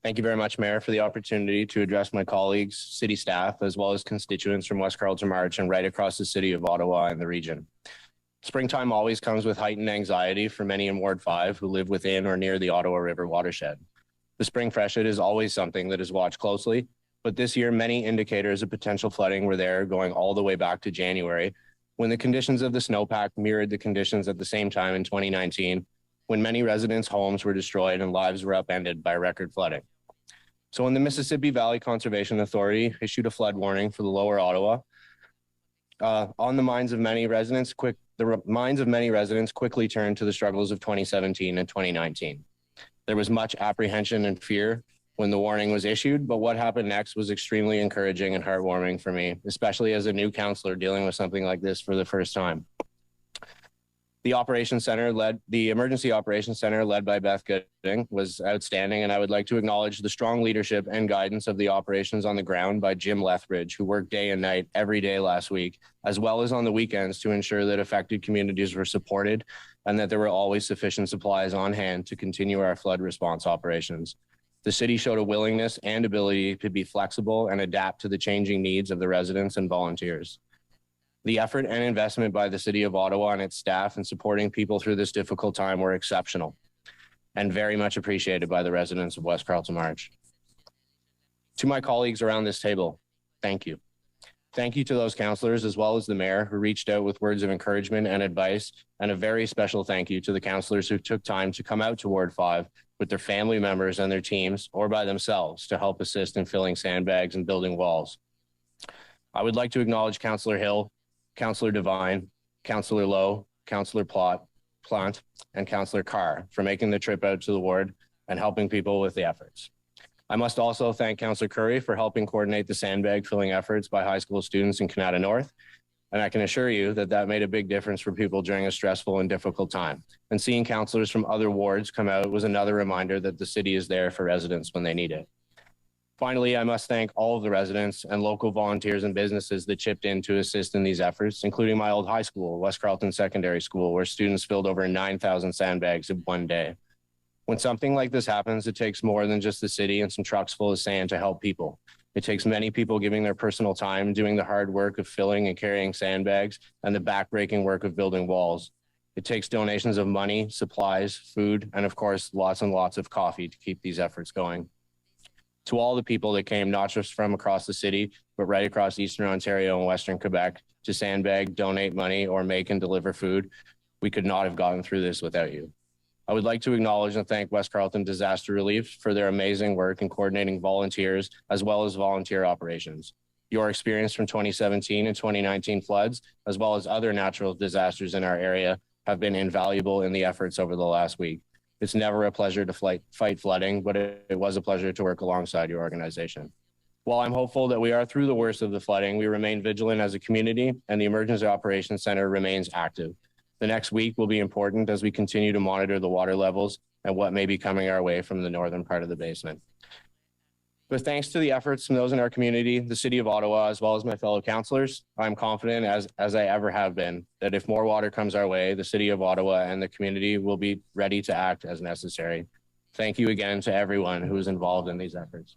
Thank you very much, Mayor, for the opportunity to address my colleagues, city staff, as well as constituents from West Carleton March and right across the city of Ottawa and the region. Springtime always comes with heightened anxiety for many in Ward 5 who live within or near the Ottawa River watershed. The spring freshet is always something that is watched closely, but this year many indicators of potential flooding were there going all the way back to January, when the conditions of the snowpack mirrored the conditions at the same time in 2019, when many residents' homes were destroyed and lives were upended by record flooding. So when the Mississippi Valley Conservation Authority issued a flood warning for the lower Ottawa, the minds of many residents quickly turned to the struggles of 2017 and 2019. There was much apprehension and fear when the warning was issued, but what happened next was extremely encouraging and heartwarming for me, especially as a new councillor dealing with something like this for the first time. The Emergency Operations Center led by Beth Gooding was outstanding, and I would like to acknowledge the strong leadership and guidance of the operations on the ground by Jim Lethbridge, who worked day and night every day last week, as well as on the weekends to ensure that affected communities were supported and that there were always sufficient supplies on hand to continue our flood response operations. The city showed a willingness and ability to be flexible and adapt to the changing needs of the residents and volunteers. The effort and investment by the City of Ottawa and its staff in supporting people through this difficult time were exceptional and very much appreciated by the residents of West Carleton March. To my colleagues around this table, thank you. Thank you to those councillors as well as the mayor who reached out with words of encouragement and advice, and a very special thank you to the councillors who took time to come out to Ward 5 with their family members and their teams or by themselves to help assist in filling sandbags and building walls. I would like to acknowledge Councillor Hill, Councillor Devine, Councillor Lowe, Councillor Plant, and Councillor Carr for making the trip out to the ward and helping people with the efforts. I must also thank Councillor Curry for helping coordinate the sandbag filling efforts by high school students in Canada North. And I can assure you that that made a big difference for people during a stressful and difficult time. And seeing councillors from other wards come out was another reminder that the city is there for residents when they need it. Finally, I must thank all of the residents and local volunteers and businesses that chipped in to assist in these efforts, including my old high school, West Carleton Secondary School, where students filled over 9,000 sandbags in one day. When something like this happens, it takes more than just the city and some trucks full of sand to help people. It takes many people giving their personal time, doing the hard work of filling and carrying sandbags, and the backbreaking work of building walls. It takes donations of money, supplies, food, and of course, lots and lots of coffee to keep these efforts going. To all the people that came not just from across the city, but right across Eastern Ontario and Western Quebec to sandbag, donate money, or make and deliver food, we could not have gotten through this without you. I would like to acknowledge and thank West Carleton Disaster Relief for their amazing work in coordinating volunteers as well as volunteer operations. Your experience from 2017 and 2019 floods, as well as other natural disasters in our area, have been invaluable in the efforts over the last week. It's never a pleasure to fight flooding, but it was a pleasure to work alongside your organization. While I'm hopeful that we are through the worst of the flooding, we remain vigilant as a community, and the Emergency Operations Center remains active. The next week will be important as we continue to monitor the water levels and what may be coming our way from the northern part of the basement. But thanks to the efforts from those in our community, the City of Ottawa, as well as my fellow councillors, I'm confident, as I ever have been, that if more water comes our way, the City of Ottawa and the community will be ready to act as necessary. Thank you again to everyone who is involved in these efforts.